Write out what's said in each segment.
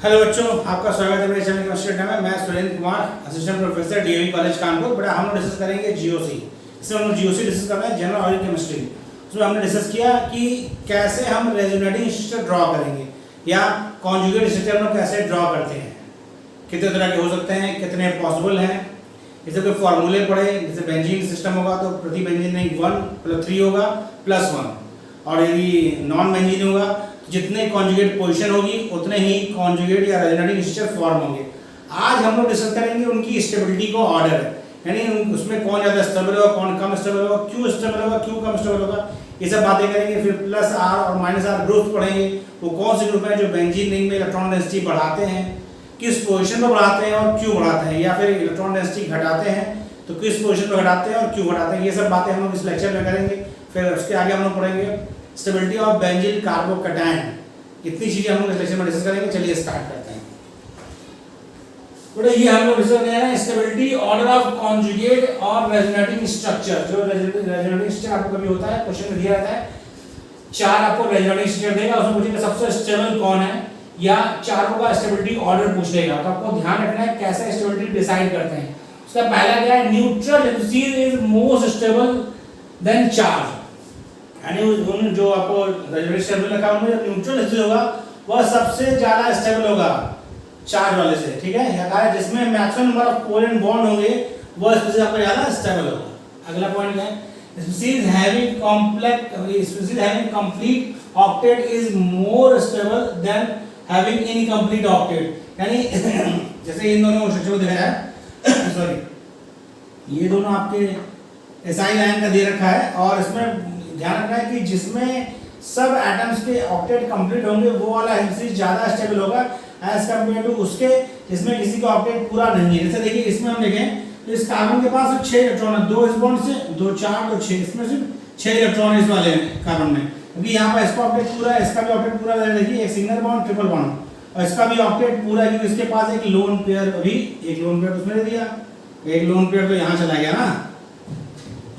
Hello बच्चों, आपका स्वागत है मेरे चैनल केमिस्ट्री में। मैं Surendra Kumar, assistant professor DAV college Kanpur. बड़ा हम लोग डिस्कस करेंगे जीओसी। इसमें हम लोग जीओसी डिस्कस कर रहे हैं, जनरल ऑर्गेनिक केमिस्ट्री। उसमें हमने डिस्कस किया कि कैसे हम रेजोनेटिंग स्ट्रक्चर ड्रॉ करेंगे या कॉन्जुगेट स्ट्रक्चर हम लोग कैसे ड्रॉ करते हैं, कितने तरह के हो सकते हैं, कितने पॉसिबल हैं। जैसे कोई फॉर्मूले पढ़े, जैसे बेंजीन सिस्टम होगा तो प्रति बेंजीन नहीं 1+3 होगा +1, और यदि नॉन बेंजीन होगा जितने कॉन्जुगेट पोजीशन होगी उतने ही कॉन्जुगेट या रेजोनेटिंग स्ट्रक्चर फॉर्म होंगे। आज हम लोग डिस्कस करेंगे उनकी स्टेबिलिटी को ऑर्डर, यानी उसमें कौन ज़्यादा स्टेबल होगा, कौन कम स्टेबल होगा, क्यों स्टेबल होगा, क्यों कम स्टेबल होगा, ये सब बातें करेंगे। फिर +R और -R ग्रुप पढ़ेंगे। वो कौन से ग्रुप हैं जो बेंजीन रिंग में इलेक्ट्रॉन डेंसिटी बढ़ाते हैं, किस पोजीशन पर बढ़ाते हैं और क्यों बढ़ाते हैं, या फिर इलेक्ट्रॉन डेंसिटी घटाते हैं तो किस पोजीशन पर घटाते हैं और क्यों घटाते हैं। ये सब बातें हम लोग इस लेक्चर में करेंगे। फिर उसके आगे हम लोग पढ़ेंगे स्टेबिलिटी ऑफ बेंजीन कार्बोकैटायन। इतनी चीजें हम लोग इस लेक्चर में डिस्कस करेंगे। चलिए स्टार्ट करते हैं। तो ये हम लोग डिस्कस कर रहे हैं स्टेबिलिटी ऑर्डर ऑफ कॉन्जुगेट और रेजोनेटिंग स्ट्रक्चर। जो रेजोनेटिंग स्ट्रक्चर आपको कभी होता है, क्वेश्चन में दिया रहता है, 4 आपको रेजोनेटिंग स्ट्रक्चर देगा, उसमें पूछेगा सबसे स्टेबल कौन है, या चारों का स्टेबिलिटी ऑर्डर पूछ लेगा। तो आपको ध्यान रखना है कैसे स्टेबिलिटी डिसाइड करते हैं। उसका पहला क्या है, neutral is most stable then charge, यानी जो आपको रेजोनेटिंग स्टेबल रखा है जो न्यूट्रल स्थिति होगा वह सबसे ज्यादा स्टेबल होगा चार्ज वाले से, ठीक है। या कहा जिसमें maximum number of covalent bond होंगे वह स्पीशीज आपका ज्यादा स्टेबल होगा। अगला पॉइंट क्या है, species having complex species having complete octet is more stable then having incomplete octet, यानी जैसे इन दोनों स्ट्रक्चर को दिखाया है सॉरी ये दोनों आपके एसआई लाइन का दे रखा है, और इसमें ध्यान रखना है कि जिसमें सब एटम्स के ऑक्टेट कंप्लीट होंगे वो वाला स्पीशीज ज्यादा स्टेबल होगा एज कंपेयर टू उसके जिसमें किसी का ऑक्टेट पूरा नहीं है। जैसे देखिए इसमें हम देखें तो इस कार्बन के पास 6 इलेक्ट्रॉन है, 2 इस बॉन्ड से 2 4 तो 6, इसमें सिर्फ 6 इलेक्ट्रॉन इस वाले कार्बन में, क्योंकि यहाँ पर इसका ऑक्टेट पूरा है, इसका भी ऑक्टेट पूरा है। देखिए एक सिंगल बॉन्ड ट्रिपल बॉन्ड, और इसका भी ऑक्टेट पूरा है क्योंकि इसके पास एक लोन पेयर, अभी एक लोन पेयर उसमें दे दिया, एक लोन पेयर तो यहाँ चला गया ना,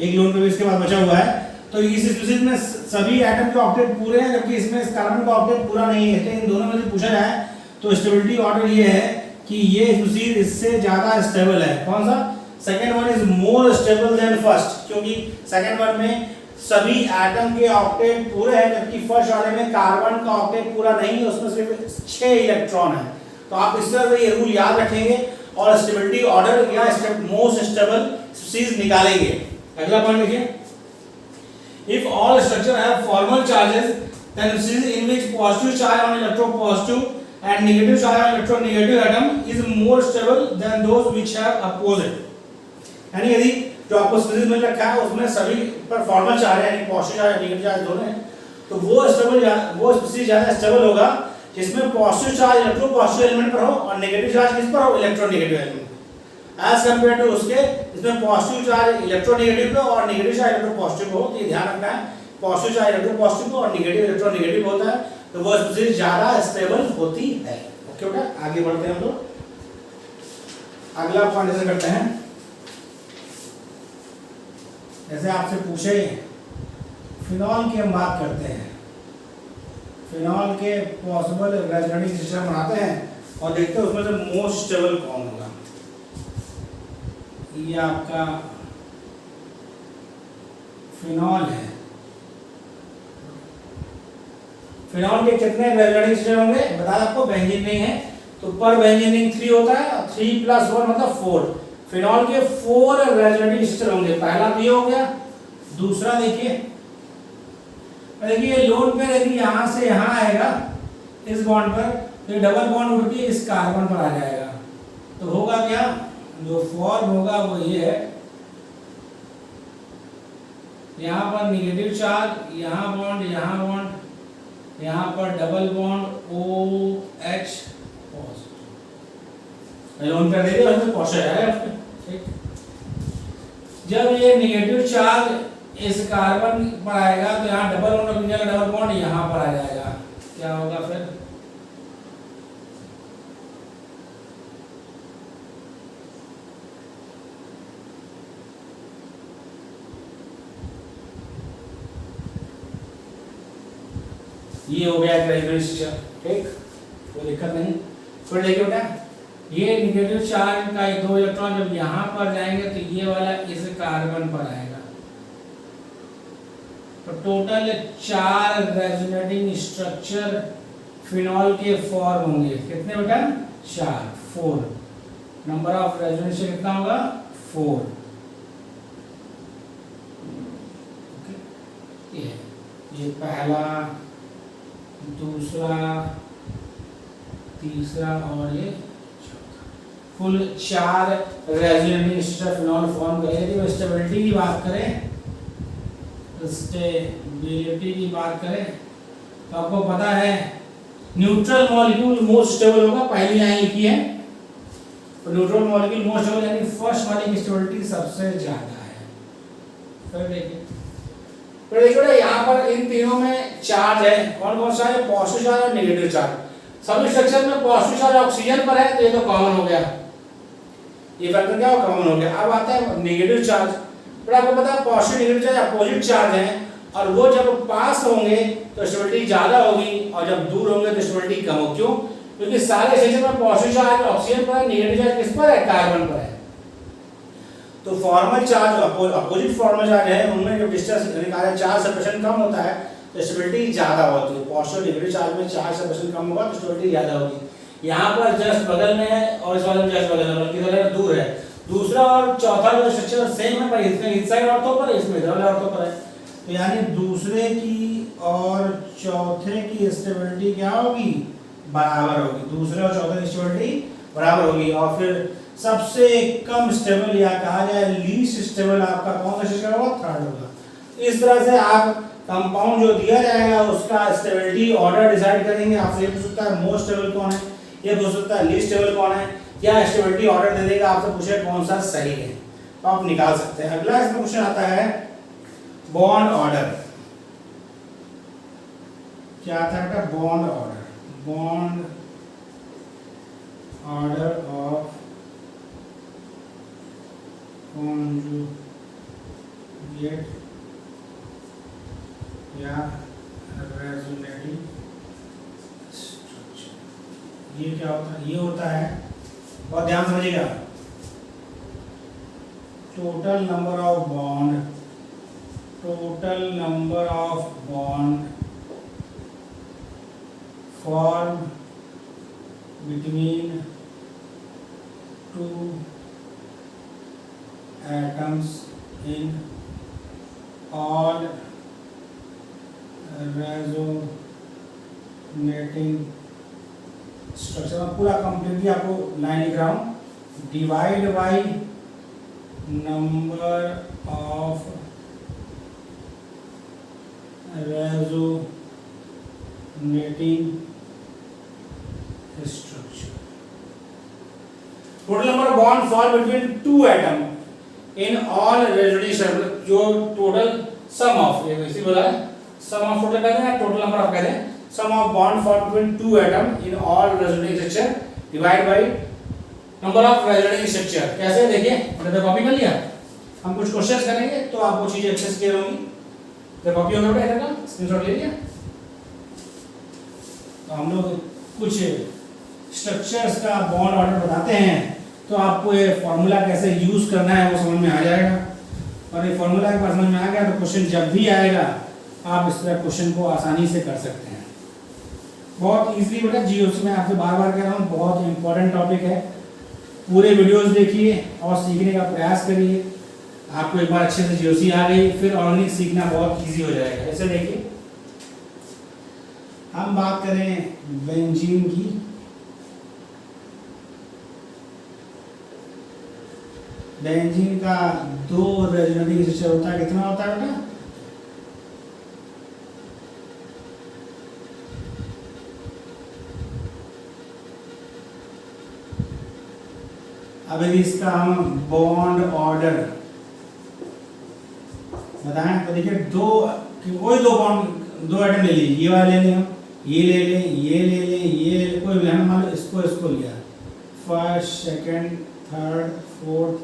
एक लोन पेयर इसके बाद बचा हुआ है। तो इस स्पीशीज में सभी एटम के ऑक्टेट पूरे हैं, जबकि इसमें इस कार्बन का ऑक्टेट पूरा नहीं है। इन दोनों में से पूछा जाए तो स्टेबिलिटी ऑर्डर ये है कि ये स्पीशीज इससे ज्यादा स्टेबल है। कौन सा? Second one is more stable then first, क्योंकि सेकंड वन में सभी एटम के ऑक्टेट पूरे हैं, जबकि फर्स्ट वाले में कार्बन का ऑक्टेट पूरा नहीं है, उसमें सिर्फ 6 इलेक्ट्रॉन है। तो आप इस तरह से ये रूल याद रखेंगे और स्टेबिलिटी ऑर्डर या मोस्ट स्टेबल स्पीशीज निकालेंगे। अगला पॉइंट देखिए, if all structure have formal charges then species in which positive charge on electropositive and negative charge on electronegative atom is more stable than those which have opposite, यानी यदि जो आपको species मिल रखा है उसमें सभी पर फॉर्मल चार्ज है, यानी पॉजिटिव चार्ज नेगेटिव चार्ज दोनों हैं, तो वो स्पीशीज ज्यादा स्टेबल होगा जिसमें पॉजिटिव चार्ज इलेक्ट्रोपॉजिटिव एलिमेंट पर हो और नेगेटिव चार्ज किस पर हो, electronegative element, as compare to उसके इसमें पॉजिटिव चार्ज इलेक्ट्रोनेगेटिव पे और नेगेटिव चार्ज इलेक्ट्रोपॉजिटिव पे हो। तो ये ध्यान रखना है, पॉजिटिव चार्ज इलेक्ट्रोपॉजिटिव पे और नेगेटिव इलेक्ट्रोनेगेटिव होता है तो वो स्पीशीज ज्यादा स्टेबल होती है। ओके बेटा, आगे बढ़ते हैं हम लोग। अगला पॉइंट ऐसे करते हैं, जैसे आपसे पूछे फिनॉल की हम बात करते हैं, फिनॉल के पॉसिबल रेजोनेटिंग स्ट्रक्चर बनाते हैं और देखते हैं उसमें से मोस्ट स्टेबल कौन होगा। ये आपका फिनॉल है। फिनॉल के कितने रेजोनेटिंग स्ट्रक्चर होंगे बता, आपको बेंजीन रिंग है तो पर बेंजीन रिंग 3 होता है, 3 + 1 मतलब 4। फिनॉल के 4 रेजोनेटिंग स्ट्रक्चर होंगे। पहला तो ये हो गया, दूसरा देखिए लोन पे यदि यहां से यहां आएगा इस बॉन्ड पर तो डबल बॉन्ड उठ के इस कार्बन पर आ जाएगा, तो होगा क्या, जो फॉर्म होगा वो ये है, यहाँ पर नेगेटिव चार्ज, यहाँ बॉन्ड, यहाँ पर double bond OH positive, loan पे दे दो तो पॉजिटिव आएगा। ठीक, जब ये नेगेटिव चार्ज इस कार्बन पर आएगा तो यहाँ डबल बॉन्ड बन जाएगा, डबल बॉन्ड यहाँ पर आ जाएगा, क्या होगा फिर, ये हो गया रेजोनेटिंग स्ट्रक्चर। ठीक, कोई दिक्कत नहीं। फिर देखिए बेटा, ये निगेटिव चार्ज का 2 इलेक्ट्रॉन जब यहाँ पर जाएंगे तो ये वाला इस कार्बन पर आएगा, तो टोटल 4 रेजोनेटिंग स्ट्रक्चर फिनॉल के फॉर्म होंगे। कितने बेटा? 4, 4। नंबर ऑफ रेजोनेशन कितना होगा? 4। ये पहला, दूसरा, तीसरा और ये चौथा, कुल 4 रेजोनेटिंग स्ट्रक्चर फिनॉल फॉर्म करेंगे। यदि स्टेबिलिटी की बात करें, स्टेबिलिटी की बात करें तो आपको पता है न्यूट्रल मॉलिक्यूल मोस्ट स्टेबल होगा, पहली लाइन लिखी है, तो न्यूट्रल मॉलिक्यूल मोस्ट स्टेबल यानी फर्स्ट वाली की स्टेबिलिटी सबसे ज्यादा है। फिर देखिए यहाँ पर इन तीनों में चार्ज है, कौन कौन सा है? पॉजिटिव चार्ज और नेगेटिव चार्ज। सभी स्ट्रक्चर में पॉजिटिव चार्ज ऑक्सीजन पर है, तो ये तो कॉमन हो गया, ये फैक्टर क्या हो? कॉमन हो गया। अब आता है नेगेटिव चार्ज। पर आपको पता है positive negative charge opposite charge है, और वो जब पास होंगे तो स्टेबिलिटी ज्यादा होगी, और जब दूर होंगे तो स्टेबिलिटी कम होगी। क्यों? क्योंकि सारे स्ट्रक्चर में पॉजिटिव चार्ज ऑक्सीजन पर है, नेगेटिव चार्ज किस पर है? कार्बन पर है। तो formal charge opposite formal charge है, उनमें जो डिस्टेंस चार्ज सेपरेशन कम होता है तो स्टेबिलिटी ज्यादा होती है। पॉजिटिव नेगेटिव चार्ज में चार्ज सेपरेशन कम होगा तो स्टेबिलिटी ज्यादा होगी। यहाँ पर जस्ट बगल में है और इस वाले में जस्ट बगल में, बल्कि थोड़ा दूर है। दूसरा और चौथा जो स्ट्रक्चर सेम है, पर इसमें इस साइड ऑर्थो पर है, इसमें इधर वाले ऑर्थो पर है, तो यानी दूसरे की और चौथे की स्टेबिलिटी क्या होगी? बराबर होगी। दूसरे और चौथे की स्टेबिलिटी बराबर होगी। और फिर सबसे कम स्टेबल या कहा जाए लीस्ट स्टेबल आपका कौन सा स्ट्रक्चर होगा? थर्ड होगा। इस तरह से आप कंपाउंड जो दिया जाएगा उसका स्टेबिलिटी ऑर्डर डिसाइड करेंगे। आपसे ये पूछ सकता है मोस्ट स्टेबल कौन है, ये पूछ सकता है लीस्ट स्टेबल कौन है, क्या स्टेबिलिटी ऑर्डर दे देगा, आपसे पूछे कौन सा सही है, तो आप निकाल सकते हैं। अगला इसमें क्वेश्चन आता है बॉन्ड ऑर्डर। क्या आता है बेटा? Bond order. Bond order of conjugate या रेजोनेटिंग स्ट्रक्चर। ये क्या होता है? ये होता है, और ध्यान समझिएगा, total number of bond, total number of bond form between 2 atoms in all resonating structure। मैं पूरा कंप्लीटली आपको लाइन लिख रहा हूँ। Divide by number of resonating structure. Total number of bond form between 2 atom in all resonating structure, जो total sum of, ये वैसे बोला है सम ऑफ, टोटल कहते हैं टोटल नंबर ऑफ कहते हैं sum of bond form between 2 atom in all resonating structure divide by number of resonating structure. कैसे? देखिए, मैंने तो कॉपी कर लिया, हम कुछ क्वेश्चंस करेंगे तो आपको चीजें अच्छे से क्लियर होंगी। तो कॉपी होगा बेटा, इधर का स्क्रीनशॉट ले लिया। तो हम लोग कुछ स्ट्रक्चर्स का बॉन्ड ऑर्डर बताते हैं, तो आपको ये फॉर्मूला कैसे यूज करना है वो समझ में आ जाएगा। और ये फॉर्मूला एक बार समझ में आ गया तो क्वेश्चन जब भी आएगा आप इस तरह क्वेश्चन को आसानी से कर सकते हैं, बहुत इजीली बेटा। जीओसी में आपसे बार बार कह रहा हूँ, बहुत इंपॉर्टेंट टॉपिक है। पूरे वीडियोस देखिए और सीखने का प्रयास करिए। आपको एक बार अच्छे से जीओसी आ गई, फिर ऑर्गेनिक सीखना बहुत इजी हो जाएगा। जैसे देखिए, हम बात करें बेंजीन की, बेंजीन का 2 रेजोनेटिंग स्ट्रक्चर होता है। कितना होता है बेटा? अब यदि इसका हम बॉन्ड ऑर्डर बताएं तो देखिए, कोई 2 बॉन्ड, 2 एटम ले लीजिए, ये वाला ले लें हम, ये ले लें, ये ले लें, ये ले लें, कोई भी लेना, मान लो इसको लिया, first, second, third, fourth,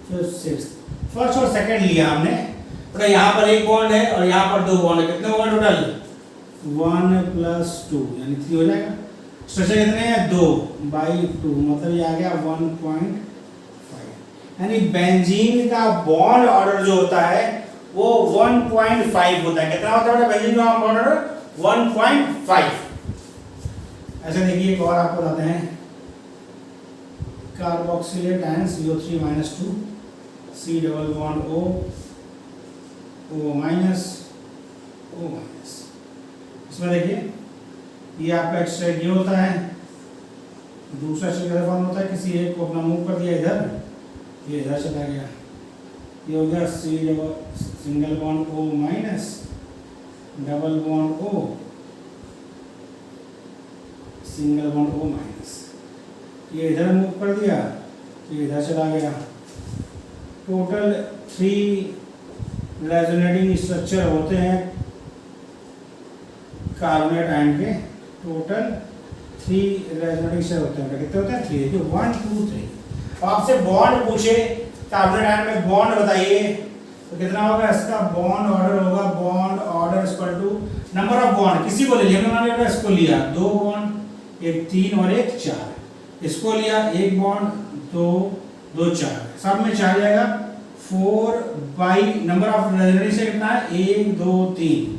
fifth, sixth, first और सेकंड लिया हमने। तो यहाँ पर 1 बॉन्ड है और यहाँ पर 2 बॉन्ड है। कितने बॉन्ड टोटल? 1 + 2 यानी 3 हो जाएगा। स्ट्रक्चर कितने हैं 2/2, मतलब ये आ गया 1.5। यानी बेंजीन का बॉन्ड ऑर्डर जो होता है वो 1.5 होता है। कितना होता है बेंजीन का बॉन्ड ऑर्डर 1.5। ऐसे देखिए एक और आपको बताते हैं, carboxylate ion CO3-2 C double bond O minus O minus. इसमें देखिए ये आपका एक्सट्रैक्ट ये होता है, दूसरा एक्सट्रैक्ट फॉर्म होता है, किसी एक को अपना मूव कर दिया इधर, ये इधर चला गया, ये हो गया C single bond O minus double bond O single bond O minus, ये इधर मूव कर दिया, ये इधर चला गया। टोटल 3 रेजोनेटिंग स्ट्रक्चर होते हैं कार्बोनेट आयन के, टोटल 3 रेजोनेटिंग स्ट्रक्चर होते हैं। कितने होते हैं 3, जो 1 2 3। आपसे बॉन्ड पूछे कार्बोनेट आयन में बॉन्ड बताइए तो कितना होगा इसका बॉन्ड ऑर्डर होगा, bond order equal to number of bond, किसी को ले लिया हमने, मान लिया इसको लिया 2 बॉन्ड, एक 3 और एक 4, इसको लिया 1 बॉन्ड 2 2 4, सब में 4 जाएगा 4 बाई नंबर ऑफ रेजोनेटिंग से कितना है 1 2 3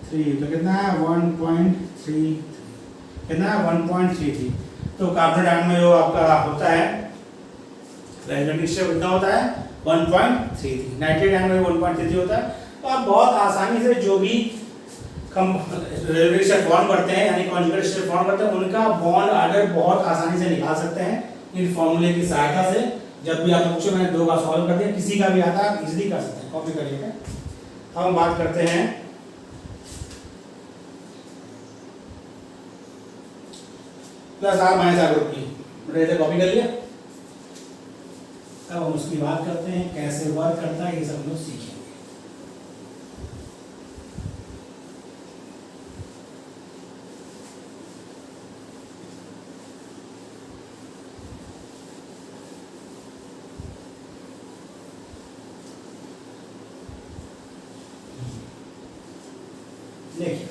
3, तो कितना है 1.33, कितना है 1.33। तो कार्बोनेट आयन में जो आपका होता है रेजोनेटिंग से कितना होता है 1.33, नाइट्रेट आयन में 1.33 होता है। तो आप बहुत आसानी से जो भी रेजोनेटिंग स्ट्रक्चर फॉर्म करते हैं यानी कॉन्जुगेट स्ट्रक्चर फॉर्म करते हैं उनका बॉन्ड ऑर्डर बहुत आसानी से निकाल सकते हैं इन फॉर्मूले की सहायता से। जब भी आप पूछे मैंने 2 का सॉल्व कर दिया, किसी का भी आता है इजीली कर सकते हैं, कॉपी करिएगा। अब हम बात करते हैं plus R minus R group की, मैंने कॉपी कर लिया। अब हम उसकी बात करते हैं कैसे वर्क करता है, ये सब लोग सीखेंगे। देखिए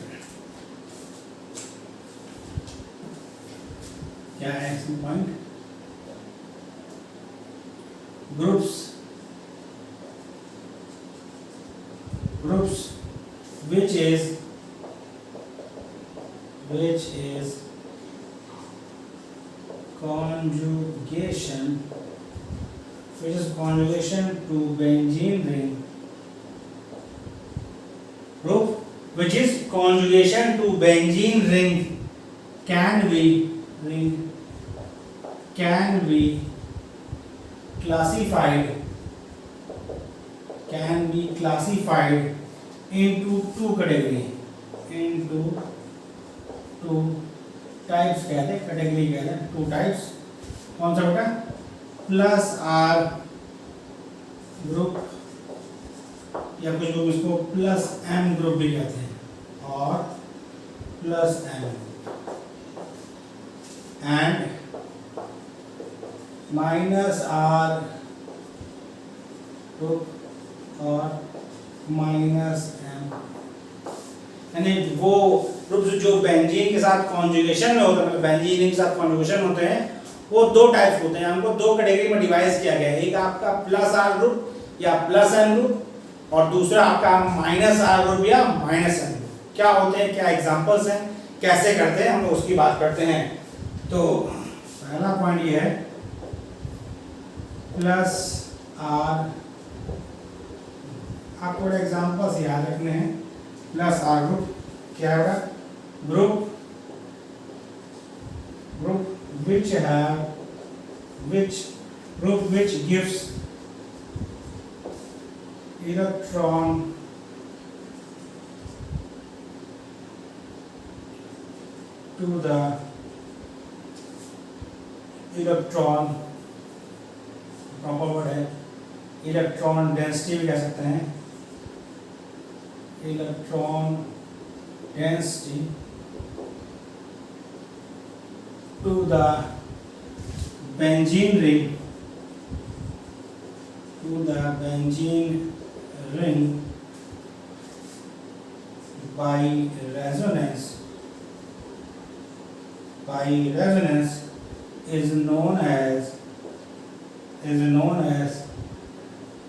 क्या है इसमें point, groups which is conjugation to benzene ring, group which is conjugation to benzene ring can be classified into 2 category, into 2 types कहते हैं, कैटेगरी कहते हैं 2 टाइप्स। कौन सा बेटा प्लस आर ग्रुप या कुछ लोग इसको प्लस एम ग्रुप भी कहते हैं, और plus M and minus R group और माइनस एम, यानी वो ग्रुप जो बेंजीन के साथ कॉन्जुगेशन में होते हैं, मतलब बेंजीन के साथ कॉन्जुगेशन होते हैं, वो 2 टाइप्स होते हैं। हमको 2 कैटेगरी में डिवाइड किया गया है, एक आपका प्लस आर ग्रुप या प्लस एम ग्रुप, और दूसरा आपका माइनस आर ग्रुप या माइनस एम ग्रुप। क्या होते हैं, क्या एग्जांपल्स हैं, कैसे करते हैं, हम उसकी बात करते हैं। तो पहला पॉइंट ये है प्लस आर, आपको एग्जांपल्स याद रखने हैं। प्लस आर ग्रुप क्या होगा, group which gives electron to the electron, proper word है इलेक्ट्रॉन डेंसिटी भी कह सकते हैं, electron density to the benzene ring by resonance by resonance is known as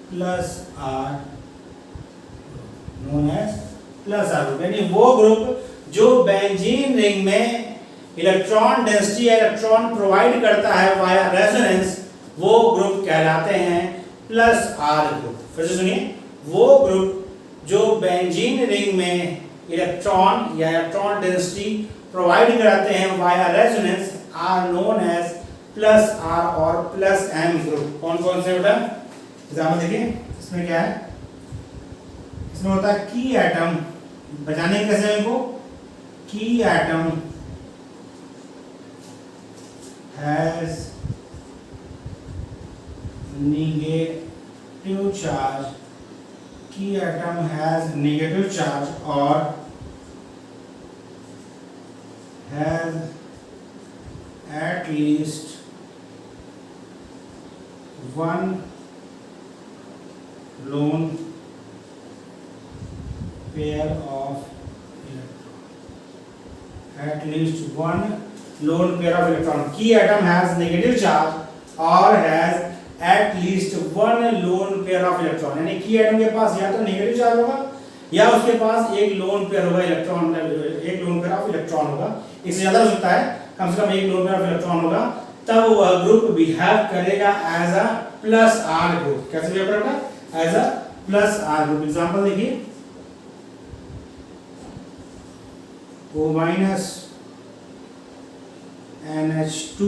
plus R, known as plus R group, यानी वो group जो benzene ring में electron density या इलेक्ट्रॉन प्रोवाइड करता है वाया रेजोनेंस, वो ग्रुप कहलाते हैं प्लस आर ग्रुप। फिर से सुनिए, वो ग्रुप जो बेंजीन रिंग में इलेक्ट्रॉन या इलेक्ट्रॉन डेंसिटी प्रोवाइड कराते हैं via resonance are known as plus R और प्लस एम ग्रुप। कौन कौन से बेटा एग्जाम्पल देखिए, इसमें क्या है, इसमें होता है की एटम, बचाने कैसे इनको, की एटम हैज नेगेटिव चार्ज, की एटम हैज नेगेटिव चार्ज और has at least one lone pair of electron. At least one lone pair of electron. Key atom has negative charge or has at least one lone pair of electron. यानी की atom के पास या तो negative charge होगा या उसके पास एक lone pair होगा इलेक्ट्रॉन, एक लोन पेयर ऑफ इलेक्ट्रॉन होगा। इससे ज्यादा हो सकता है, कम से कम एक लोन पेयर ऑफ इलेक्ट्रॉन होगा, तब वह ग्रुप बिहेव करेगा as a plus R group. कैसे बिहेव करेगा, as a plus R group. Example देखिए, O minus NH2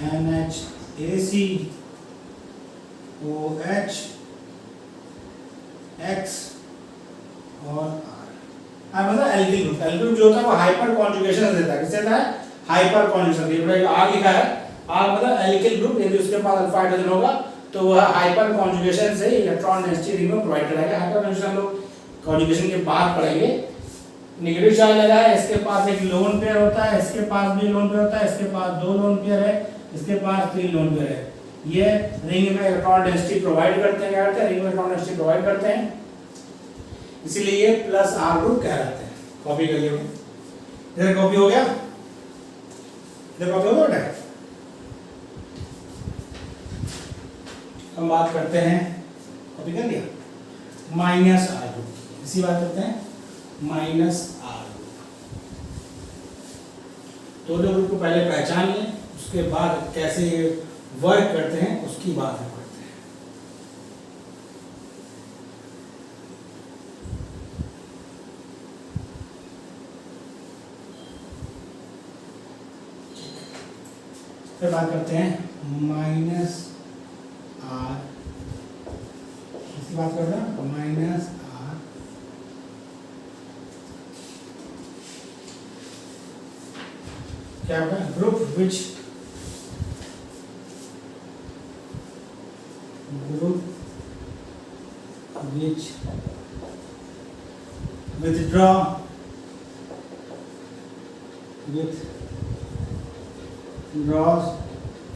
NHAC OH X और R मतलब एल्किल ग्रुप। एल्किल ग्रुप जो होता है वो हाइपर कॉन्जुगेशन देता है। किससे देता है, हाइपर कॉन्जुगेशन। देखिए आर लिखा है, आर मतलब एल्किल ग्रुप, यदि उसके पास अल्फा हाइड्रोजन होगा तो वह हाइपर कॉन्जुगेशन से इलेक्ट्रॉन डेंसिटी रिंग में प्रोवाइड कराएगा। हाइपर कॉन्जुगेशन हम लोग कॉन्जुगेशन के बाद पढ़ेंगे। नेगेटिव चार्ज लगा है, इसके पास एक लोन पेयर होता है, इसके पास भी लोन पेयर होता है, इसके पास दो लोन पेयर है, इसके पास तीन लोन पेयर है। ये रिंग में इलेक्ट्रॉन डेंसिटी प्रोवाइड करते हैं। क्या करते हैं, रिंग में इलेक्ट्रॉन डेंसिटी प्रोवाइड करते हैं, इसीलिए ये प्लस आर ग्रुप कहलाते हैं। कॉपी कर लियो, इधर कॉपी हो गया, इधर कॉपी हो गया। हम बात करते हैं, कॉपी कर लिया, माइनस आर ग्रुप। इसी बात करते हैं माइनस आर ग्रुप। तो जो ग्रुप को पहले पहचान लें, उसके बाद कैसे ये वर्क करते हैं उसकी बात हम करते हैं। फिर बात करते हैं माइनस आर, इसकी बात करते हैं माइनस आर। क्या होगा, group which withdraws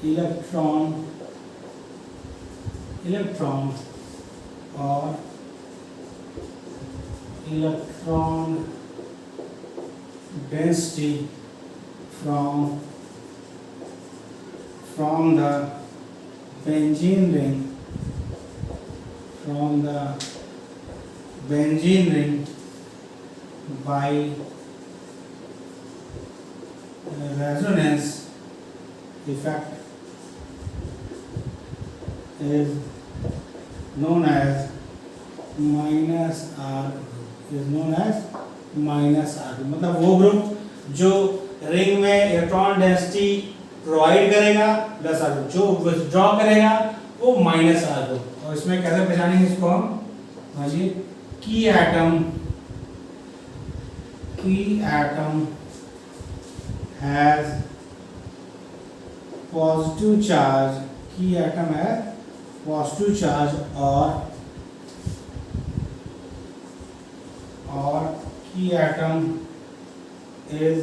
electron or electron density from the benzene ring, by resonance effect is known as minus R group। मतलब वो ग्रुप जो रिंग में इलेक्ट्रॉन डेंसिटी प्रोवाइड करेगा प्लस आर ग्रुप, जो विथड्रॉ करेगा वो माइनस आर ग्रुप। और इसमें कैसे पहचानेंगे इसको हम, समझिए, की एटम हैज पॉजिटिव चार्ज, की एटम है पॉजिटिव चार्ज और की एटम इज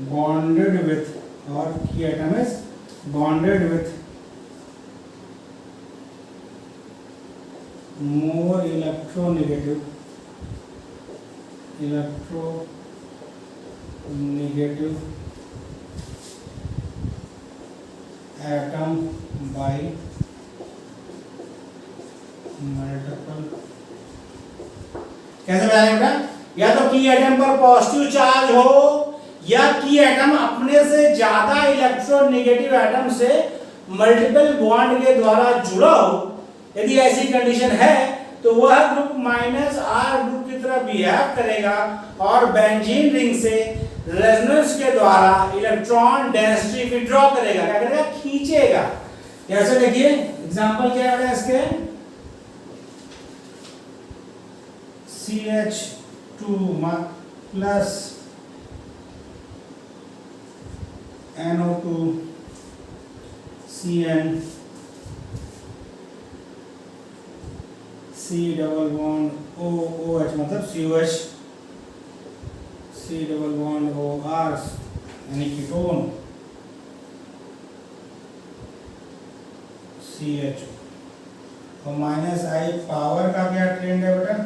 bonded with, और की atom is bonded with more electronegative electronegative atom by multiple। कैसे बताएंगे बेटा? या तो की एटम पर पॉजिटिव चार्ज हो या की एटम अपने से ज्यादा इलेक्ट्रोनेगेटिव एटम से मल्टीपल बॉन्ड के द्वारा जुड़ा हो। यदि ऐसी कंडीशन है तो वह ग्रुप माइनस आर ग्रुप की तरह बिहेव करेगा और बेंजीन रिंग से रेजोनेंस के द्वारा इलेक्ट्रॉन डेंसिटी विड्रॉ करेगा। क्या करेगा? खींचेगा। कैसे? देखिए एग्जांपल क्या है इसके, CH2 plus NO2 CN C double bond OH मतलब COH C double bond OR यानी कीटोन CH और माइनस आई पावर का क्या ट्रेंड है बेटा?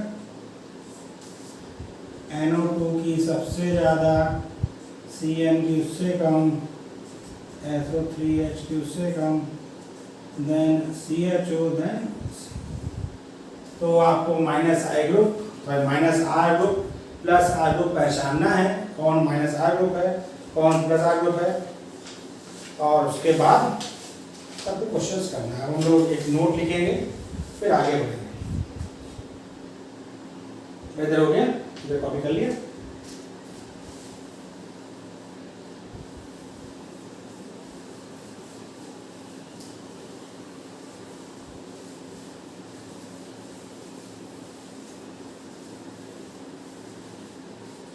NO2 की सबसे ज़्यादा, CN की उससे कम, SO3H की उससे कम, देन CHO, देन तो आपको minus I group minus R group plus R group पहचानना है, कौन माइनस आर ग्रुप है कौन प्लस आर ग्रुप है, और उसके बाद सबको क्वेश्चंस करना है। हम लोग एक नोट लिखेंगे फिर आगे बढ़ेंगे। बेहतर हो गया? इधर कॉपी कर लिया।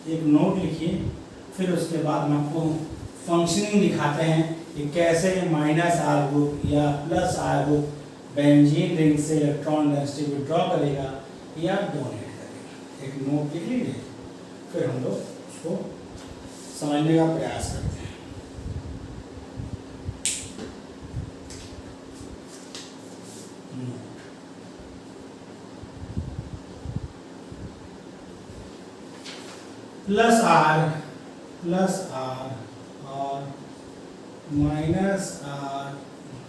एक नोट लिखिए, फिर उसके बाद हम आपको फंक्शनिंग दिखाते हैं कि कैसे माइनस आर ग्रुप या plus R group benzene ring से इलेक्ट्रॉन डेंसिटी विड्रॉ करेगा या डोनेट करेगा। एक नोट लिख लीजिए, फिर हम लोग उसको समझने का प्रयास करते हैं। प्लस आर और minus R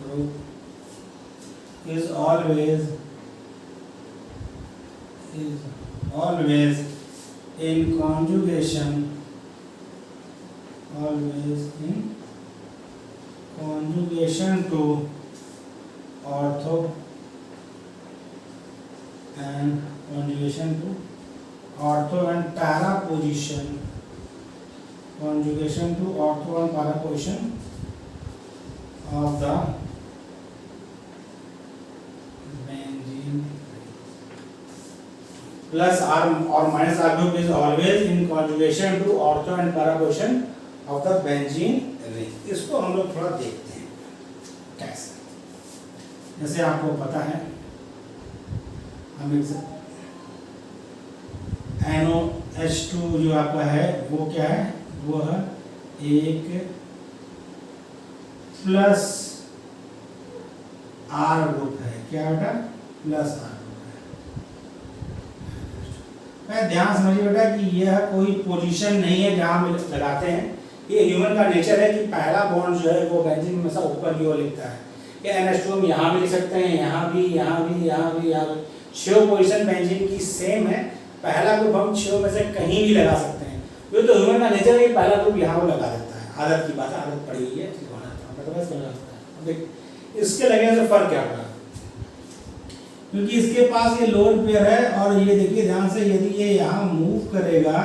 group is always in conjugation to ortho and para position of the benzene। Plus R or minus R group is always in conjugation to ortho and para position of the benzene ring। इसको हम लोग थोड़ा देखते हैं कैसे। जैसे आपको पता है हम NOH2 जो आपका है वो क्या है? वो है एक प्लस आर ग्रुप है। क्या बेटा? प्लस आर ग्रुप है। ध्यान समझिए बेटा कि यह कोई पोजीशन नहीं है जहां हम लगाते हैं। ये ह्यूमन का नेचर है कि पहला बॉन्ड जो है वो बेंजीन में हमेशा ऊपर की ओर लिखता है। ये NH2 हम यहाँ भी लिख सकते हैं, यहाँ भी। 6 पोजीशन बेंजीन की सेम है। पहला ग्रुप हम 6 में से कहीं भी लगा सकते हैं। ये तो ह्यूमन का नेचर है कि पहला ग्रुप यहाँ वो लगा देता है। आदत की बात है, आदत पड़ी हुई है। इसके लगने से फर्क क्या पड़ा? क्योंकि इसके पास ये लोन पेयर है और ये देखिए ध्यान से, यदि ये यहाँ मूव करेगा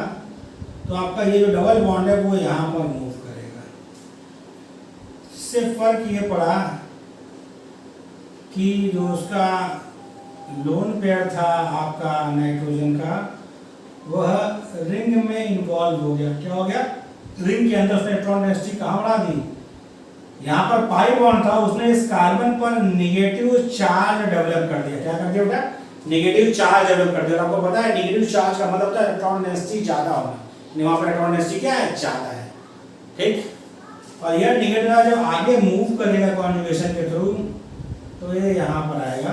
तो आपका ये जो डबल बॉन्ड है वो यहाँ पर मूव करेगा। इससे फर्क ये पड़ा कि जो उसका लोन पेयर था आपका नाइट्रोजन का, वह रिंग में इन्वॉल्व हो गया। क्या हो गया? रिंग के अंदर उसने इलेक्ट्रॉन डेंसिटी कहाँ बढ़ा दी? यहाँ पर पाई बॉन्ड था, उसने इस कार्बन पर नेगेटिव चार्ज डेवलप कर दिया। क्या कर दिया बेटा? नेगेटिव चार्ज डेवलप कर दिया। आपको पता है नेगेटिव चार्ज का मतलब होता है इलेक्ट्रॉन डेंसिटी ज्यादा होना। वहाँ पर इलेक्ट्रॉन डेंसिटी क्या है? ज्यादा है। ठीक। और यह नेगेटिव जब आगे मूव करेगा कॉन्जुगेशन के थ्रू तो ये यहाँ पर आएगा,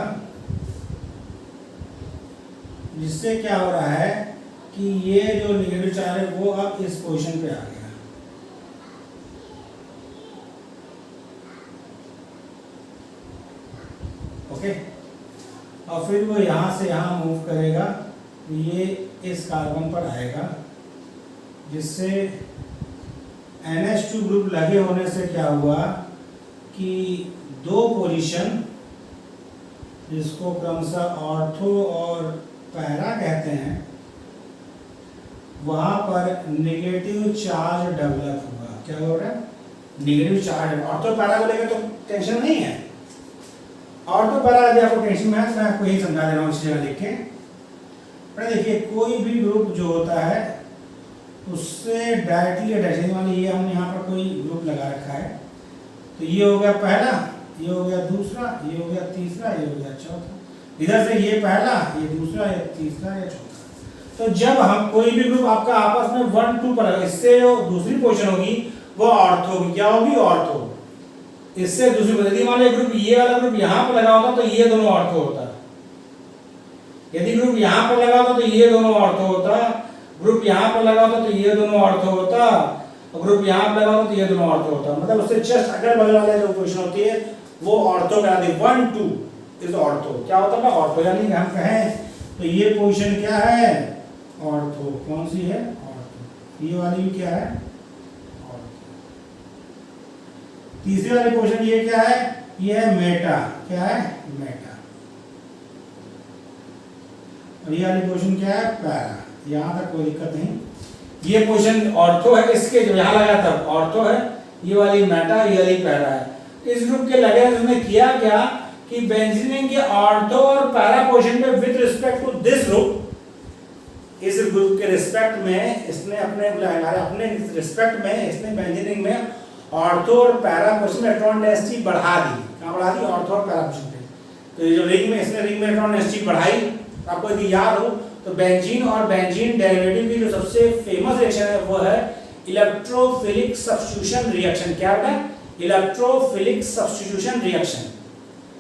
जिससे क्या हो रहा है कि कि ये जो नेगेटिव चार्ज है वो अब इस पोजीशन पे आ गया, ओके। और फिर वो यहाँ से यहाँ मूव करेगा, ये इस कार्बन पर आएगा, जिससे NH2 ग्रुप लगे होने से क्या हुआ कि दो पोजीशन जिसको क्रमशः ऑर्थो और पैरा कहते हैं, वहां पर नेगेटिव चार्ज डेवलप हुआ। क्या हो रहा है? Negative charge. ऑर्थो पैरा को लेकर तो टेंशन नहीं है, ऑर्थो पैरा यदि आपको टेंशन में है तो मैं आपको यही समझा दे रहा हूँ इस जगह लिख के। देखिए कोई भी ग्रुप जो होता है उससे डायरेक्टली अटैच, मान लीजिए हमने यहाँ पर कोई ग्रुप लगा रखा है, तो ये हो गया पहला, ये हो गया दूसरा, ये हो गया तीसरा, ये हो गया चौथा, इधर से ये पहला, ये दूसरा, ये तीसरा, ये चौथा। तो जब हम कोई भी ग्रुप आपका आपस में 1 2 पर, इससे जो दूसरी पोजीशन होगी वो ऑर्थो होगी। क्या होगी? ऑर्थो। इससे दूसरी पोजीशन, मान लीजिए ग्रुप ये वाला ग्रुप यहाँ पर लगा होता तो ये दोनों ऑर्थो होता, यदि ग्रुप यहाँ पर लगा होता तो ये दोनों ऑर्थो होता, ग्रुप यहाँ पर लगा होता तो ये दोनों ऑर्थो होता, और ग्रुप यहाँ पर लगा होता तो ये दोनों ऑर्थो होता। मतलब उससे जस्ट अगल बगल वाले जो पोजीशन होती है वो ऑर्थो कहलाती है। 1 2 इज ऑर्थो। क्या होता है? ऑर्थो। यानी हम कहें तो ये पोजीशन क्या है? ऑर्थो। कौन सी है? ऑर्थो। ये वाली भी क्या है? ऑर्थो। तीसरी वाली पोजीशन ये क्या है? ये है मेटा। क्या है? मेटा। और ये वाली पोजीशन क्या है? पैरा। यहाँ तक कोई दिक्कत नहीं। ये पोजीशन ऑर्थो है, इसके जो यहाँ लगा था ऑर्थो है, ये वाली मेटा, ये वाली पैरा है। इस ग्रुप के लगे उसने किया क्या कि बेंजीन के ऑर्थो और पैरा पोजीशन पे with respect to this group, इस ग्रुप के रिस्पेक्ट में इसने अपने रिस्पेक्ट में इसने बेंजीन में ऑर्थो और पैरा पोजीशन में इलेक्ट्रॉन डेंसिटी बढ़ा दी। कहाँ बढ़ा दी? ऑर्थो और पैरा पोजीशन पे। तो ये जो रिंग में इसने रिंग में इलेक्ट्रॉन डेंसिटी बढ़ाई, आपको यदि याद हो तो बेंजीन और बेंजीन डेरिवेटिव की जो सबसे फेमस रिएक्शन है वो है इलेक्ट्रोफिलिक सब्स्टिट्यूशन रिएक्शन। क्या है? Electrophilic substitution reaction.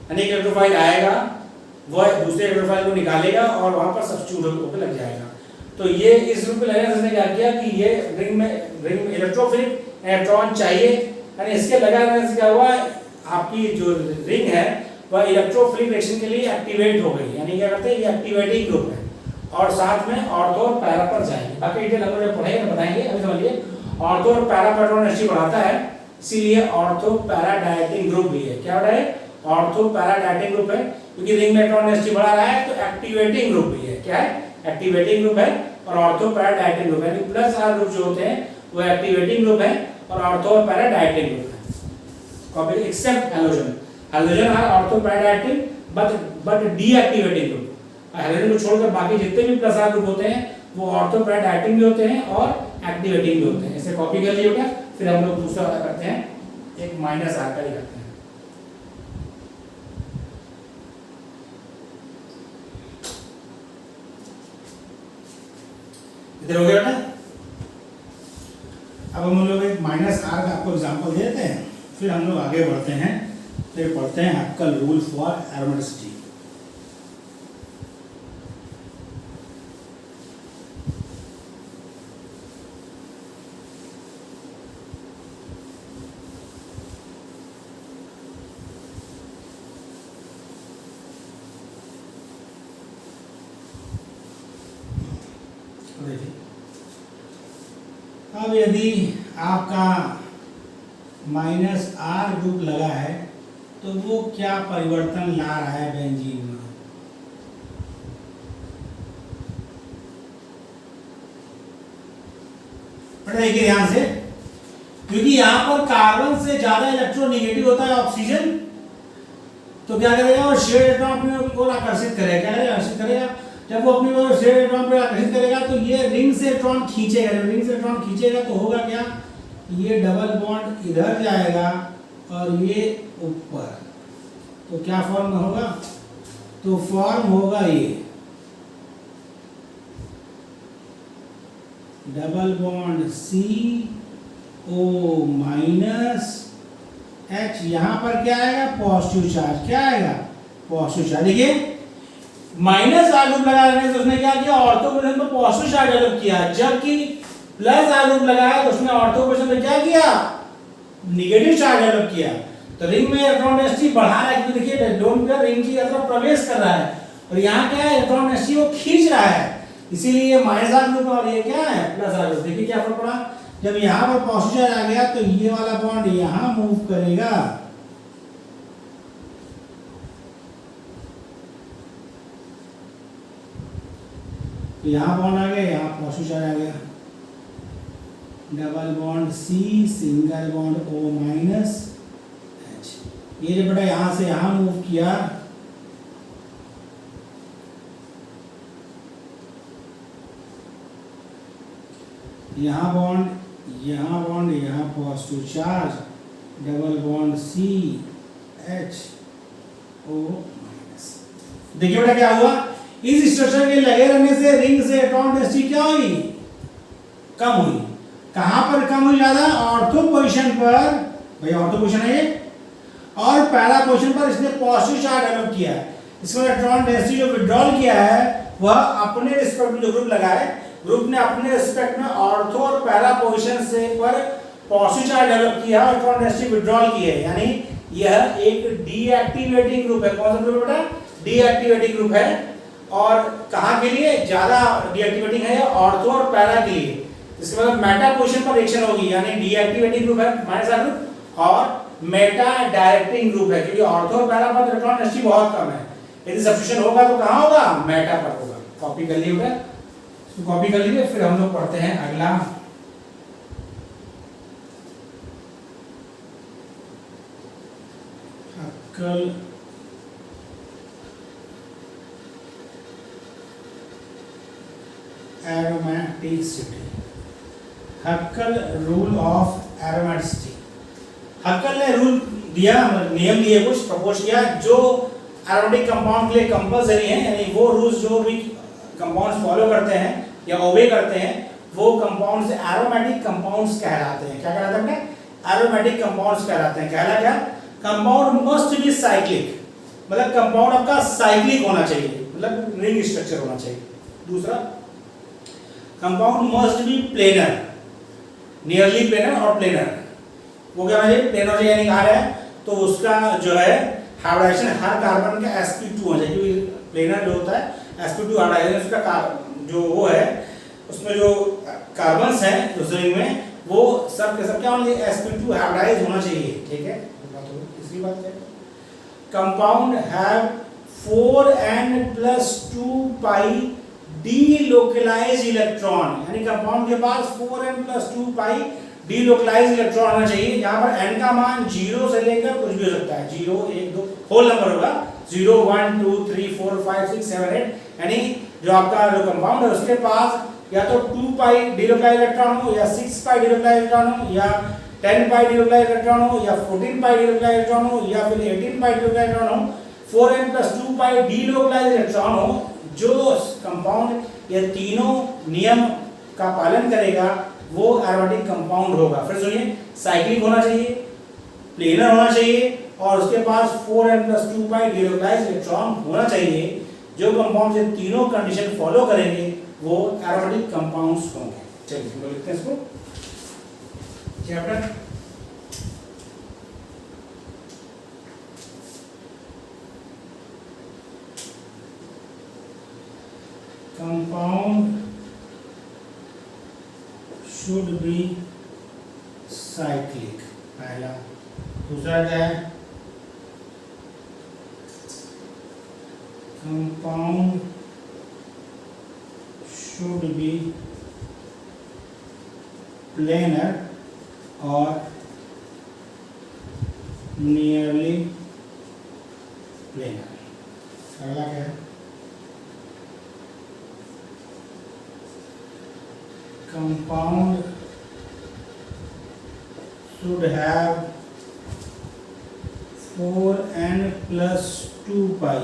यानी इलेक्ट्रोफाइल आएगा, वह दूसरे इलेक्ट्रोफाइल को निकालेगा और वहां पर सब्स्टिट्यूट होकर लग जाएगा। तो ये इस ग्रुप पे लगा, उसने क्या किया कि ये रिंग में इलेक्ट्रोफिलिक इलेक्ट्रॉन चाहिए, यानी इसके लगा रहने से क्या हुआ, आपकी जो रिंग है वह इलेक्ट्रोफिलिक रिएक्शन के लिए एक्टिवेट हो गई। यानी क्या करते हैं, ये एक्टिवेटिंग ग्रुप है और साथ में ऑर्थो और पैरा पर जाएंगे। बाकी डिटेल हम लोग पढ़ेंगे तो बताएंगे। अभी समझिए ऑर्थो और पैरा पर इलेक्ट्रॉन डेंसिटी बढ़ाता है, इसीलिए ऑर्थो पैरा डायरेक्टिंग ग्रुप भी है। क्या है? ऑर्थो पैरा डायरेक्टिंग ग्रुप है, क्योंकि रिंग में इलेक्ट्रॉन डेंसिटी बढ़ा रहा है तो एक्टिवेटिंग ग्रुप भी है। क्या है? एक्टिवेटिंग ग्रुप है और ऑर्थो पैरा डायरेक्टिंग ग्रुप है। यानी प्लस आर ग्रुप जो होते हैं वो एक्टिवेटिंग ग्रुप है और ऑर्थो और पैरा डायरेक्टिंग ग्रुप है। Copy except halogen. Halogen are ortho para directing but deactivating group. Halogen को छोड़कर बाकी जितने भी प्लस आर ग्रुप होते हैं वो ऑर्थो पैरा डायरेक्टिंग भी होते हैं और एक्टिवेटिंग भी होते हैं। इसे कॉपी कर लिया। फिर हम लोग दूसरा वाला करते हैं, एक माइनस आर का ही करते हैं। इधर हो गया ना। अब हम लोग एक माइनस आर का आपको एग्जांपल देते हैं, फिर हम लोग आगे बढ़ते हैं, फिर पढ़ते हैं हैक्कल रूल फॉर एरोमेटिसिटी। अब यदि आपका माइनस आर ग्रुप लगा है तो वो क्या परिवर्तन ला रहा है बेंजीन में? देखिए ध्यान से, क्योंकि यहां पर कार्बन से ज्यादा इलेक्ट्रोनेगेटिव होता है ऑक्सीजन, तो क्या करेगा वो शेड इलेक्ट्रॉन अपनी ओर आकर्षित करेगा। क्या करेगा? आकर्षित करेगा। जब वो अपनी ओर शेड इलेक्ट्रॉन पर आकर्षित करेगा तो ये रिंग से इलेक्ट्रॉन खींचेगा। जब रिंग से इलेक्ट्रॉन खींचेगा तो होगा क्या, ये डबल बॉन्ड इधर जाएगा और ये ऊपर, तो क्या फॉर्म होगा, तो फॉर्म होगा ये double bond CO minus H। यहां पर क्या आएगा? Positive charge. क्या आएगा? Positive charge. देखिए माइनस आर ग्रुप लगा देने से उसने क्या किया, ऑर्थो पोजीशन पर पॉजिटिव चार्ज डेवलप किया, जबकि प्लस आर ग्रुप लगाया तो उसने ऑर्थो पोजीशन पर क्या किया, नेगेटिव चार्ज डेवलप किया। तो रिंग में इलेक्ट्रॉन डेंसिटी बढ़ा रहा है, क्योंकि देखिए लोन पेयर रिंग की तरफ प्रवेश कर रहा है और यहाँ क्या है, इलेक्ट्रॉन डेंसिटी वो खींच रहा है, इसीलिए ये माइनस आर ग्रुप और ये क्या है प्लस आर ग्रुप। देखिए क्या फर्क पड़ा, जब यहाँ पर पॉजिटिव चार्ज आ गया तो ये वाला बॉन्ड यहाँ मूव करेगा, तो यहाँ बॉन्ड आ गया, यहाँ पॉजिटिव चार्ज आ गया, double bond C, single bond O minus H. ये जो बेटा यहाँ से यहाँ मूव किया, यहाँ बॉन्ड, यहाँ बॉन्ड, यहाँ positive charge, double bond C H O minus. देखिए बेटा क्या हुआ, इस स्ट्रक्चर के लगे रहने से रिंग से इलेक्ट्रॉन डेंसिटी क्या हुई, कम हुई। कहां पर कम हुई ज्यादा, ऑर्थो पोजीशन पर, भाई ऑर्थो पोजीशन है ये, और पैरा पोजीशन पर इसने पॉजिटिव चार्ज डेवलप किया है। इसमें इलेक्ट्रॉन डेंसिटी जो विड्रॉल किया है वह अपने रिस्पेक्ट में जो ग्रुप लगाए, ग्रुप ने अपने रिस्पेक्ट में ऑर्थो और पैरा पोजीशन से पर पॉजिटिव चार्ज डेवलप किया और इलेक्ट्रॉन डेंसिटी विड्रॉल की है, यानी यह एक डीएक्टिवेटिंग ग्रुप है। कौन सा ग्रुप है बेटा, डीएक्टिवेटिंग ग्रुप है। और कहां के लिए ज्यादा डीएक्टिवेटिंग है, ऑर्थो और पैरा के लिए। इसके मतलब मेटा पोजीशन पर रिएक्शन होगी, यानी डीएक्टिवेटिंग ग्रुप है माइनस आर ग्रुप, और मेटा डायरेक्टिंग ग्रुप है, क्योंकि ऑर्थो और पैरा पर इलेक्ट्रॉन डेंसिटी बहुत कम है। यदि सब्स्टिट्यूशन होगा तो कहां होगा, मेटा पर होगा। कॉपी कर लीजिए बेटा, इसको कॉपी कर लीजिए। फिर हम लोग पढ़ते हैं अगला, Huckel aromaticity, Huckel rule of aromaticity. Huckel ने रूल दिया, नियम दिए, कुछ प्रपोज किया जो एरोमेटिक कंपाउंड के लिए कंपल्सरी है, यानी वो रूल्स जो भी कंपाउंड्स फॉलो करते हैं या ओबे करते हैं वो कंपाउंड्स एरोमेटिक कंपाउंड्स कहलाते हैं। क्या कहलाते हैं बेटा, एरोमेटिक कंपाउंड्स कहलाते हैं। कहला क्या, कंपाउंड मस्ट बी साइक्लिक, मतलब कंपाउंड आपका साइक्लिक होना चाहिए, मतलब रिंग स्ट्रक्चर होना चाहिए। दूसरा, compound must be planar, nearly planar और प्लेनर। वो क्या होना चाहिए, प्लेनर यानी कहा है तो उसका जो है हाइब्रिडाइजेशन हर कार्बन का sp2 हो जाए, क्योंकि प्लेनर जो होता है sp2 हाइब्रिडाइजेशन उसका जो वो है उसमें जो कार्बन्स हैं उस रिंग में वो सब के सब क्या होना चाहिए, sp2 हाइब्रिडाइज होना चाहिए। ठीक है, तीसरी बात है, compound have 4n+2 pi delocalised electron, यानी कंपाउंड के पास 4n+2 पाई डीलोकलाइज्ड इलेक्ट्रॉन होना चाहिए। यहाँ पर n का मान 0 से लेकर कुछ भी हो सकता है, 0 1 2 होल नंबर होगा, 0 1 2 3 4 5 6 7 8, यानी जो आपका जो कंपाउंड है उसके पास या तो 2 पाई डीलोकलाइज्ड इलेक्ट्रॉन हो, या 6 पाई डीलोकलाइज्ड इलेक्ट्रॉन हो, या 10 पाई डीलोकलाइज्ड इलेक्ट्रॉन हो, या 14 पाई डीलोकलाइज्ड इलेक्ट्रॉन हो, या फिर 18 पाई डीलोकलाइज्ड इलेक्ट्रॉन हो, 4n+2 पाई डीलोकलाइज्ड इलेक्ट्रॉन हो। जो कंपाउंड ये तीनों नियम का पालन करेगा वो एरोमेटिक कंपाउंड होगा। फिर सुनिए, साइक्लिक होना चाहिए, प्लेनर होना चाहिए और उसके पास 4n+2 पाई डीलोकलाइज्ड इलेक्ट्रॉन होना चाहिए। जो कंपाउंड ये तीनों कंडीशन फॉलो करेंगे वो एरोमेटिक कंपाउंड्स होंगे। चलिए लिखते हैं इसको, chapter compound should be cyclic, पहला। दूसरा क्या है, कंपाउंड शुड बी प्लेनर और नियरली प्लेनर। अगला क्या है, compound should have 4n+2 pi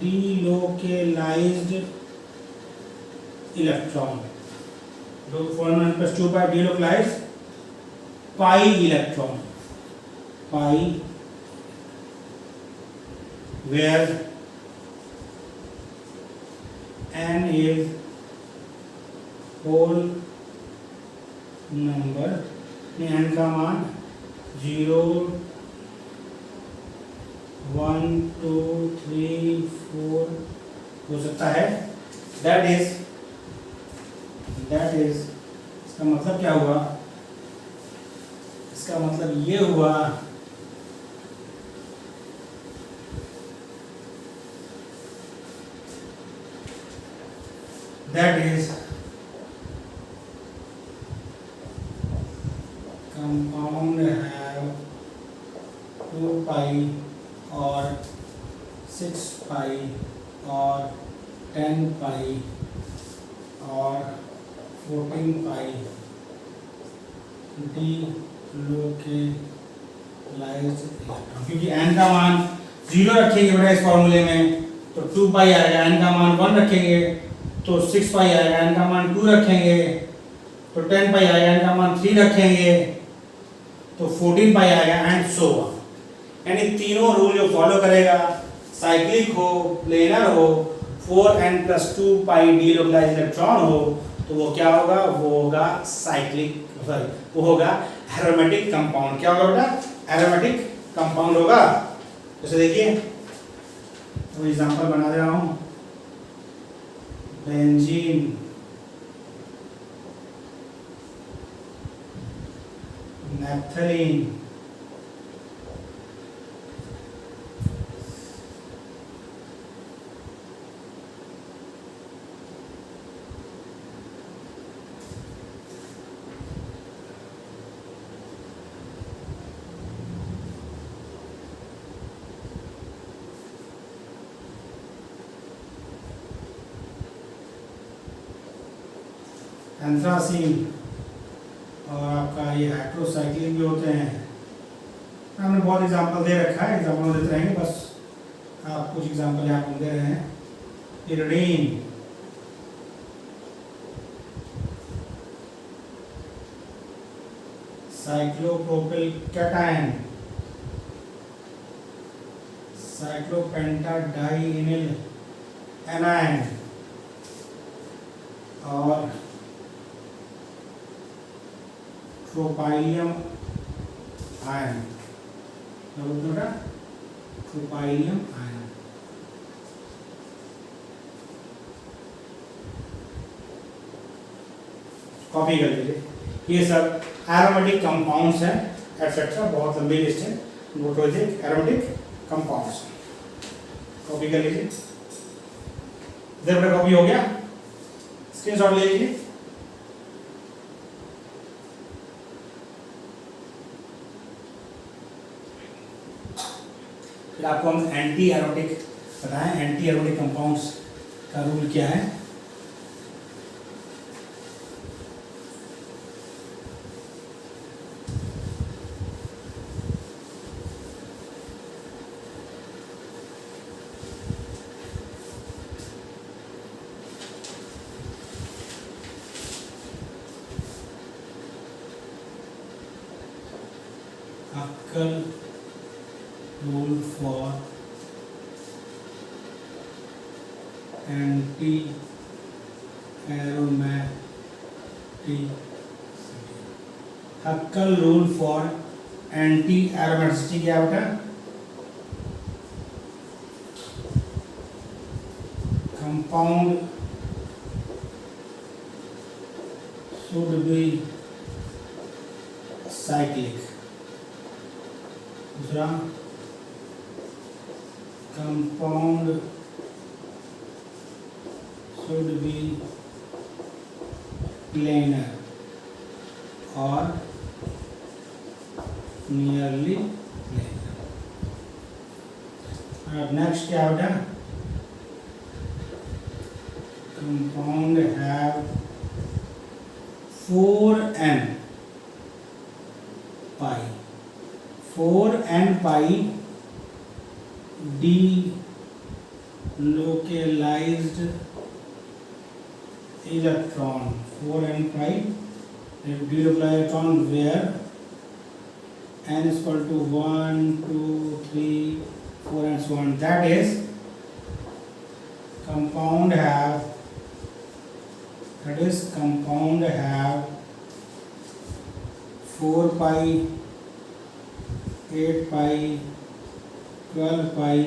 delocalized electron, 4n+2 pi delocalized pi electron, pi where n is whole number, n का मान 0 1 2 3 4 हो सकता है। दैट इज इसका मतलब क्या हुआ? इसका मतलब ये हुआ that is compound have 2 pi or 6 pi or 10 pi or 14 pi delocalized electron, क्योंकि n का मान 0 रखेंगे बेटा इस फॉर्मूले में तो 2 पाई आएगा, n का मान 1 रखेंगे तो 6 पाई आएगा, n का मान 2 रखेंगे तो 10 पाई आएगा, n का मान 3 रखेंगे तो 14 पाई आएगा एंड सो ऑन। यानी तीनों रूल जो फॉलो करेगा, साइक्लिक हो, प्लेनर हो, 4n + 2 पाई डीलोकलाइज्ड इलेक्ट्रॉन हो, तो वो क्या होगा? वो होगा साइक्लिक, सॉरी वो होगा एरोमेटिक कंपाउंड। क्या होगा बेटा? एरोमेटिक कंपाउंड होगा। जैसे देखिए तो एग्जांपल बना दे रहा हूं, बेंजीन, नैप्थलीन, एंथ्रासीन और आपका ये हाइड्रोसाइक्लिन भी होते हैं। हमने बहुत एग्जांपल दे रखा है, एग्जांपल देते रहेंगे, बस आप कुछ एग्जांपल यहाँ पर दे रहे हैं। इरिडीन, साइक्लोप्रोपिल कैटायन, साइक्लोपेंटाडाइइनिल एनायन और ट्रोपाइलियम आयन, ट्रोपाइलियम आयन। कॉपी कर लीजिए, ये सब एरोमेटिक कंपाउंड्स हैं एटसेट्रा, बहुत लंबी लिस्ट है। नोट कर लीजिए एरोमेटिक कंपाउंड्स, कॉपी कर लीजिए। इधर बेटा कॉपी हो गया, स्क्रीनशॉट ले लीजिए। फिर आपको हम एंटी एरोटिक बताएं, एंटी एरोटिक कंपाउंड्स का रूल क्या है। Huckel rule for anti-aromaticity. Huckel rule for anti-aromaticity क्या होता है? Compound should be cyclic. दूसरा, compound should be planar or nearly planar. और नेक्स्ट क्या होगा? Compound have 4n pi delocalized electron, 4n pi delocalized electron where n is equal to 1 2 3 4 and so on. That is compound have 4 pi, 8 pi, 12 pi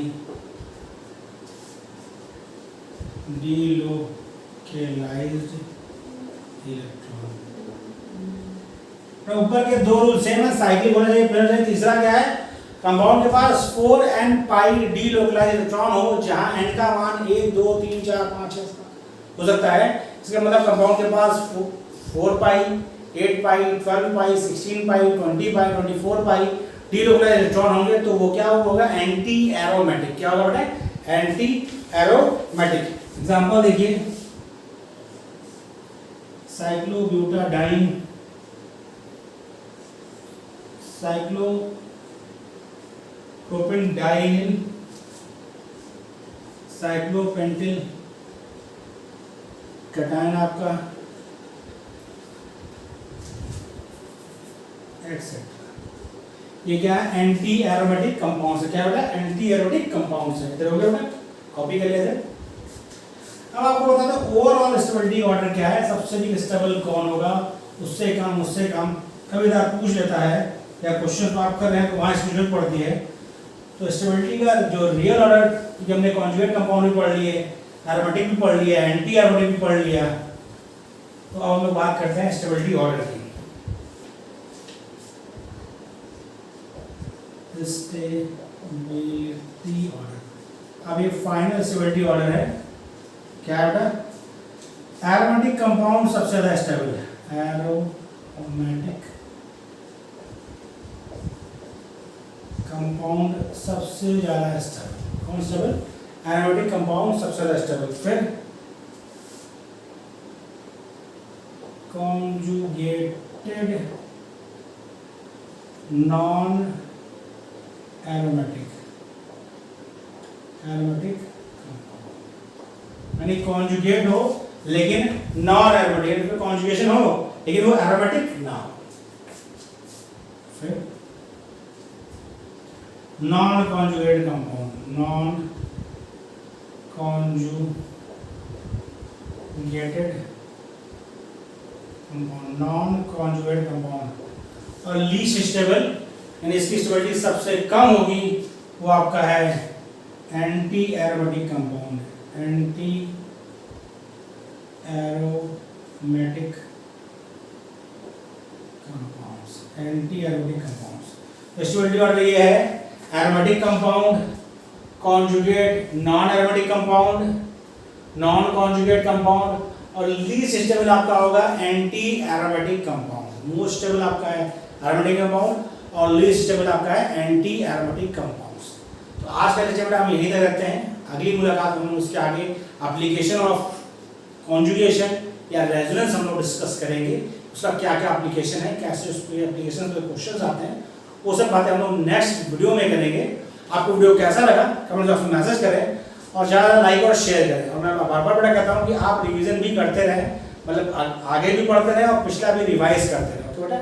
delocalized electron. ऊपर के दो rule same है, cyclic होना चाहिए, plus है। तीसरा क्या है, कंपाउंड के पास 4n पाई डीलोकलाइज्ड इलेक्ट्रॉन हो, जहां n का मान 1 2 3 4 5 6 हो सकता है। इसका मतलब कंपाउंड के पास 4 पाई, 8 पाई, 12 पाई, 16 पाई, 20 पाई, 24 पाई डीलोकलाइज्ड इलेक्ट्रॉन होंगे, तो वो क्या होगा, एंटी एरोमेटिक। क्या होगा बेटा, एंटी एरोमेटिक। एग्जांपल देखिए, साइक्लोब्यूटाडाइन, साइक्लोप्रोपेनडाइनिल, साइक्लोपेंटिल कैटायन आपका, एक्सेट्रा। ये क्या है, एंटी एरोमेटिक कंपाउंड्स है। क्या बेटा, एंटी एरोमेटिक कंपाउंड्स है। इधर हो गया बेटा, कॉपी कर लेते हैं। अब आपको बता दो ओवरऑल स्टेबिलिटी ऑर्डर क्या है, सबसे भी स्टेबल कौन होगा, उससे कम, उससे कम। कभी पूछ लेता है या क्वेश्चन तो आप कर रहे हैं तो वहाँ इसकी जरूरत पड़ती है। तो स्टेबिलिटी का जो रियल ऑर्डर, जो हमने कॉन्जुगेट कंपाउंड भी पढ़ लिए, एरोमेटिक भी पढ़ लिया, एंटी एरोमेटिक भी पढ़ लिया, तो अब हम लोग बात करते हैं स्टेबिलिटी ऑर्डर की। स्टेबिलिटी ऑर्डर, अब ये फाइनल स्टेबिलिटी ऑर्डर है। क्या है बेटा, एरोमेटिक कंपाउंड सबसे ज्यादा स्टेबल है, एरोमेटिक कंपाउंड सबसे ज्यादा स्टेबल। कौन स्टेबल, एरोमेटिक कंपाउंड सबसे ज्यादा स्टेबल। फिर कॉन्जुगेटेड नॉन एरोमेटिक यानी कॉन्जुगेट हो लेकिन नॉन एरोमेटिक, कॉन्जुगेशन हो लेकिन वो एरोमेटिक ना हो। फिर non conjugate compound, non conjugated compound, non conjugate compound. और लीस्ट स्टेबल यानी इसकी स्टेबिलिटी सबसे कम होगी, वो आपका है anti aromatic compound, anti aromatic compounds, anti aromatic compounds. Stability order ये है, aromatic compound, conjugate non aromatic compound, non conjugate compound, और लीस्ट स्टेबल आपका होगा anti aromatic compound. Most stable आपका है एरोमेटिक कंपाउंड और लीस्ट स्टेबल आपका है एंटी एरोमेटिक कंपाउंड्स। तो आज का लेक्चर हम यहीं तक रखते हैं। अगली मुलाकात हम उसके आगे एप्लीकेशन ऑफ कॉन्जुगेशन या रेजोनेंस हम लोग डिस्कस करेंगे, उसका क्या क्या एप्लीकेशन है, कैसे उस एप्लीकेशन पे क्वेश्चंस आते हैं, वो सब बातें हम लोग नेक्स्ट वीडियो में करेंगे। आपको वीडियो कैसा लगा कमेंट बॉक्स में मैसेज करें और ज़्यादा लाइक और शेयर करें। और मैं बार बार बड़ा कहता हूँ कि आप रिवीजन भी करते रहें, मतलब आगे भी पढ़ते रहें और पिछला भी रिवाइज करते रहें। तो बेटा